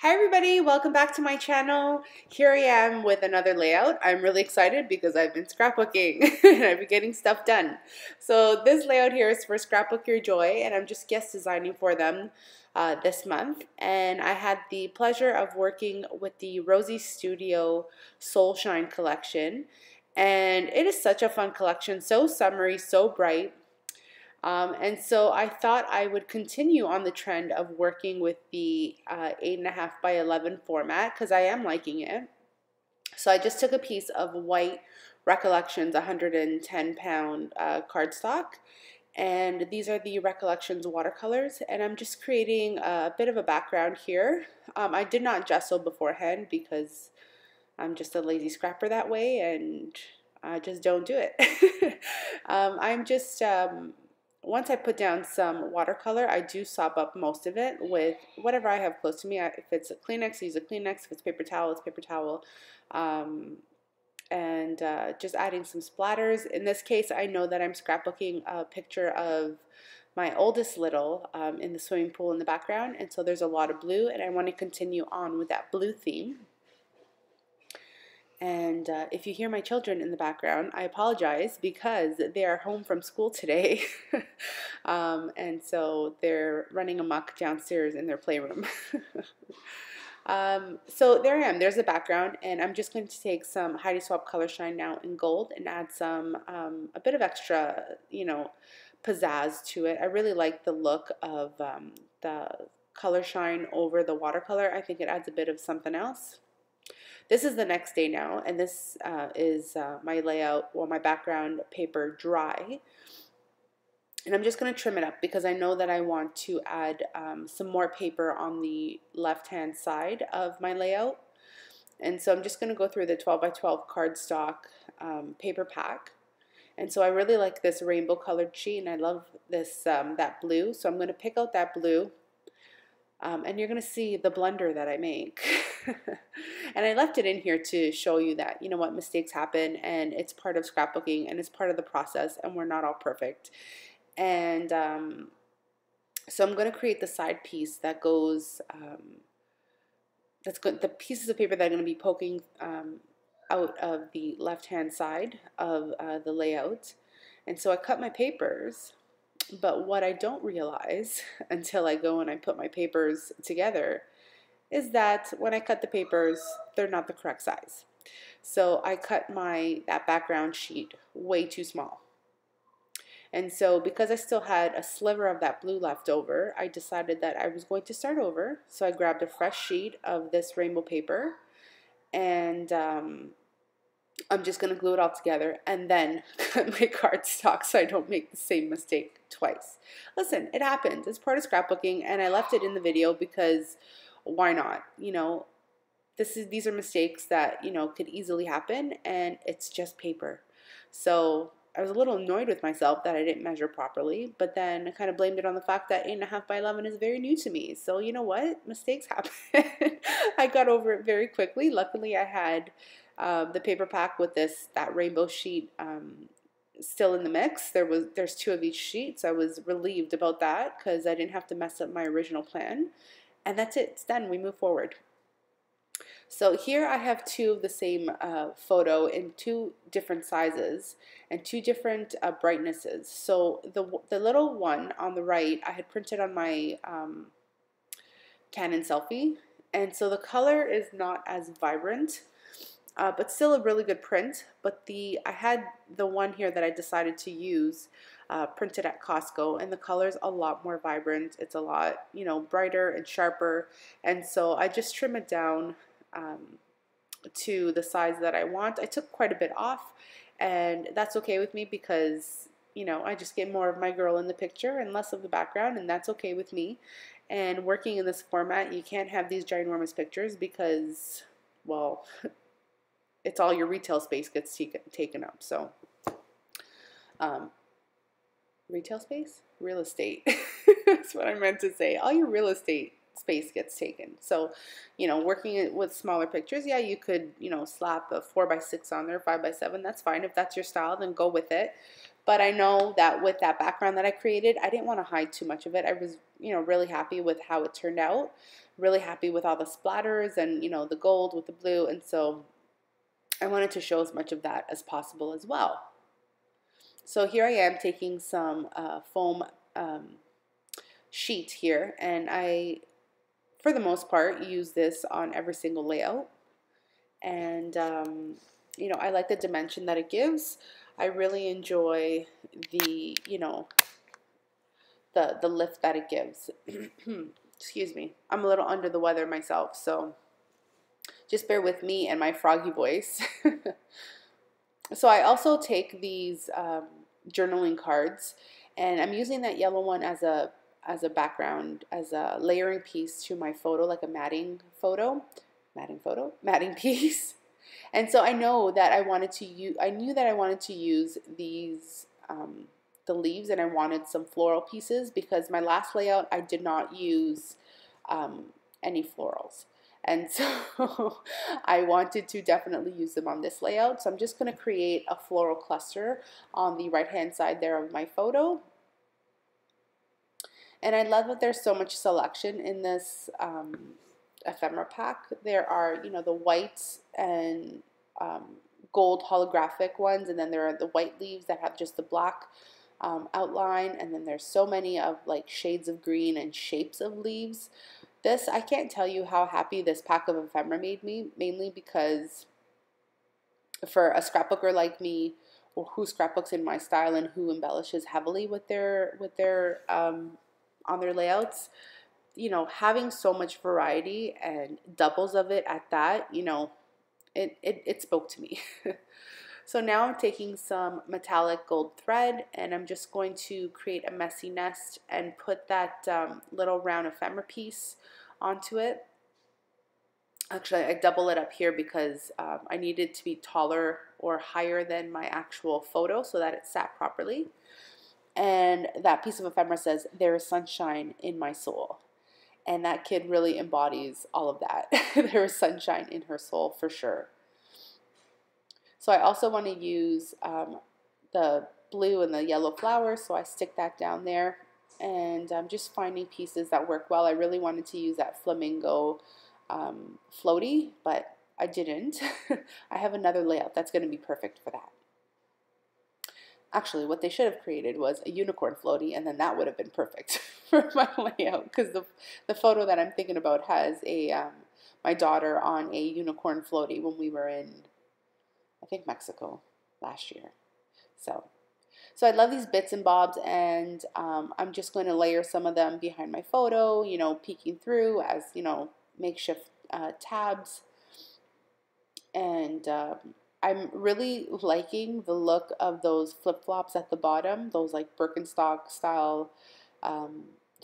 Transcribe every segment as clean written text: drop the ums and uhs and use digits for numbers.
Hi everybody, welcome back to my channel. Here I am with another layout. I'm really excited because I've been scrapbooking and I've been getting stuff done. So this layout here is for Scrapbook Your Joy, and I'm just guest designing for them this month. And I had the pleasure of working with the Rosie Studio Soul Shine collection. And it is such a fun collection, so summery, so bright. And so I thought I would continue on the trend of working with the 8.5 by 11 format because I am liking it. So I just took a piece of white Recollections 110-pound cardstock, and these are the Recollections watercolors, and I'm just creating a bit of a background here. I did not gesso beforehand because I'm just a lazy scrapper that way, and I just don't do it. I'm just once I put down some watercolor, I do sop up most of it with whatever I have close to me. If it's a Kleenex, I use a Kleenex. If it's paper towel, it's paper towel. Just adding some splatters. In this case, I know that I'm scrapbooking a picture of my oldest little in the swimming pool in the background, and so there's a lot of blue, and I want to continue on with that blue theme. And if you hear my children in the background, I apologize because they are home from school today. And so they're running amok downstairs in their playroom. So there I am. There's the background. And I'm just going to take some Heidi Swapp Color Shine now in gold and add some, a bit of extra, pizzazz to it. I really like the look of the color shine over the watercolor. I think it adds a bit of something else. This is the next day now, and this is my layout, well, my background paper dry. And I'm just going to trim it up because I know that I want to add some more paper on the left-hand side of my layout. And so I'm just going to go through the 12 by 12 cardstock paper pack. And so I really like this rainbow colored sheet, and I love this that blue. So I'm going to pick out that blue. And you're going to see the blunder that I make. And I left it in here to show you that, you know what, mistakes happen, and it's part of scrapbooking, and it's part of the process, and we're not all perfect. And so I'm going to create the side piece that goes, that's good. The pieces of paper that are going to be poking out of the left-hand side of the layout. And so I cut my papers. But what I don't realize until I go and I put my papers together is that when I cut the papers, they're not the correct size. So I cut that background sheet way too small. And so because I still had a sliver of that blue left over, I decided that I was going to start over. So I grabbed a fresh sheet of this rainbow paper, and I'm just going to glue it all together and then cut my cardstock so I don't make the same mistake twice. Listen, it happens. It's part of scrapbooking, and I left it in the video because why not? These are mistakes that, could easily happen, and it's just paper. So I was a little annoyed with myself that I didn't measure properly, but then I kind of blamed it on the fact that 8.5 by 11 is very new to me. So you know what? Mistakes happen. I got over it very quickly. Luckily, I had the paper pack with that rainbow sheet still in the mix. There's two of each sheet, so I was relieved about that because I didn't have to mess up my original plan. And that's it. It's done. We move forward. So here I have two of the same photo in two different sizes and two different brightnesses. So the little one on the right I had printed on my Canon selfie, and so the color is not as vibrant. But still a really good print. But I had the one here that I decided to use printed at Costco, and the color's a lot more vibrant. It's a lot, brighter and sharper. And so I just trim it down to the size that I want. I took quite a bit off, and that's okay with me because, I just get more of my girl in the picture and less of the background, and that's okay with me. And working in this format, you can't have these ginormous pictures because, well, it's all your retail space gets taken up. So, retail space? Real estate. That's what I meant to say. All your real estate space gets taken. So, working with smaller pictures, yeah, you could, slap a 4 by 6 on there, 5 by 7. That's fine. If that's your style, then go with it. But I know that with that background that I created, I didn't want to hide too much of it. I was, really happy with how it turned out, really happy with all the splatters and, the gold with the blue. And so I wanted to show as much of that as possible as well. So here I am taking some foam sheet here, and I, for the most part, use this on every single layout. And, I like the dimension that it gives. I really enjoy the, the lift that it gives. Excuse me. I'm a little under the weather myself, so just bear with me and my froggy voice. So I also take these journaling cards, and I'm using that yellow one as a background, as a layering piece to my photo, like a matting piece. And so I know that I wanted to use, I knew that I wanted to use these, the leaves, and I wanted some floral pieces because my last layout I did not use any florals. And so I wanted to definitely use them on this layout. So I'm just going to create a floral cluster on the right hand side there of my photo. And I love that there's so much selection in this ephemera pack. There are, the white and gold holographic ones, and then there are the white leaves that have just the black outline, and then there's so many of like shades of green and shapes of leaves. This, I can't tell you how happy this pack of ephemera made me, mainly because for a scrapbooker like me, or who scrapbooks in my style and who embellishes heavily with their on their layouts, having so much variety and doubles of it at that, it spoke to me. So now I'm taking some metallic gold thread, and I'm just going to create a messy nest and put that little round ephemera piece onto it. Actually, I double it up here because I need it to be taller or higher than my actual photo so that it sat properly. And that piece of ephemera says, "There is sunshine in my soul." And that kid really embodies all of that. There is sunshine in her soul for sure. So I also want to use the blue and the yellow flowers, so I stick that down there. And I'm just finding pieces that work well. I really wanted to use that flamingo floaty, but I didn't. I have another layout that's going to be perfect for that. Actually, what they should have created was a unicorn floaty, and then that would have been perfect for my layout, because the photo that I'm thinking about has a my daughter on a unicorn floaty when we were in, I think, Mexico last year. So I love these bits and bobs, and I'm just going to layer some of them behind my photo, peeking through as, makeshift tabs. And I'm really liking the look of those flip-flops at the bottom, those like Birkenstock style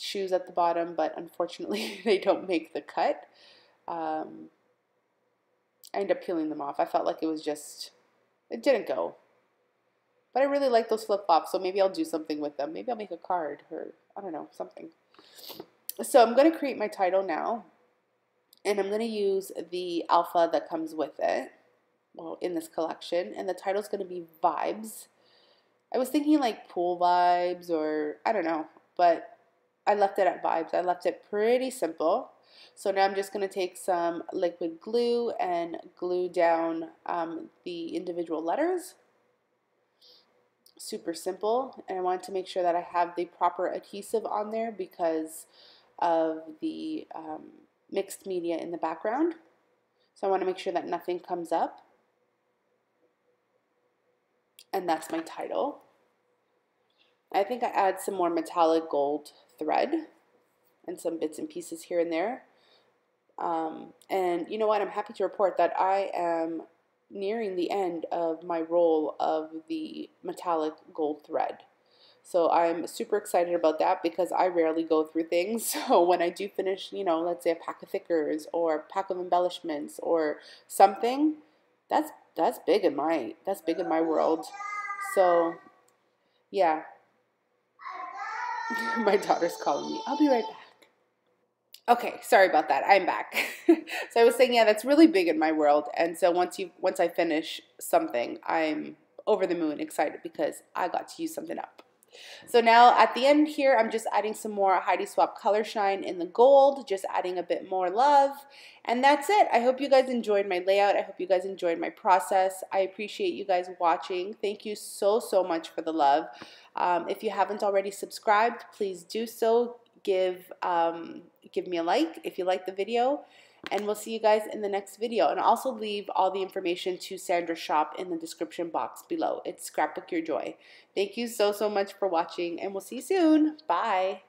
shoes at the bottom, but unfortunately they don't make the cut. I end up peeling them off. I felt like it didn't go. But I really like those flip-flops, so maybe I'll do something with them. Maybe I'll make a card or, I don't know, something. So I'm going to create my title now, and I'm going to use the alpha that comes with it, well, in this collection, and the title's going to be Vibes. I was thinking like pool vibes or, I don't know, but I left it at Vibes. I left it pretty simple. So now I'm just going to take some liquid glue and glue down the individual letters. Super simple, and I want to make sure that I have the proper adhesive on there because of the mixed media in the background. So I want to make sure that nothing comes up. And that's my title. I think I add some more metallic gold thread and some bits and pieces here and there. And you know what? I'm happy to report that I am nearing the end of my roll of the metallic gold thread. So I'm super excited about that because I rarely go through things. So when I do finish, let's say a pack of thickers or a pack of embellishments or something, that's big in my world. So yeah. My daughter's calling me. I'll be right back. Okay, sorry about that. I'm back. So I was saying, yeah, that's really big in my world. And so once I finish something, I'm over the moon excited because I got to use something up. So now at the end here, I'm just adding some more Heidi Swapp Color Shine in the gold, just adding a bit more love. And that's it. I hope you guys enjoyed my layout. I hope you guys enjoyed my process. I appreciate you guys watching. Thank you so, so much for the love. If you haven't already subscribed, please do so. Give me a like if you like the video. And we'll see you guys in the next video. And I'll also leave all the information to Sandra's shop in the description box below. It's Scrapbook Your Joy. Thank you so, so much for watching, and we'll see you soon. Bye.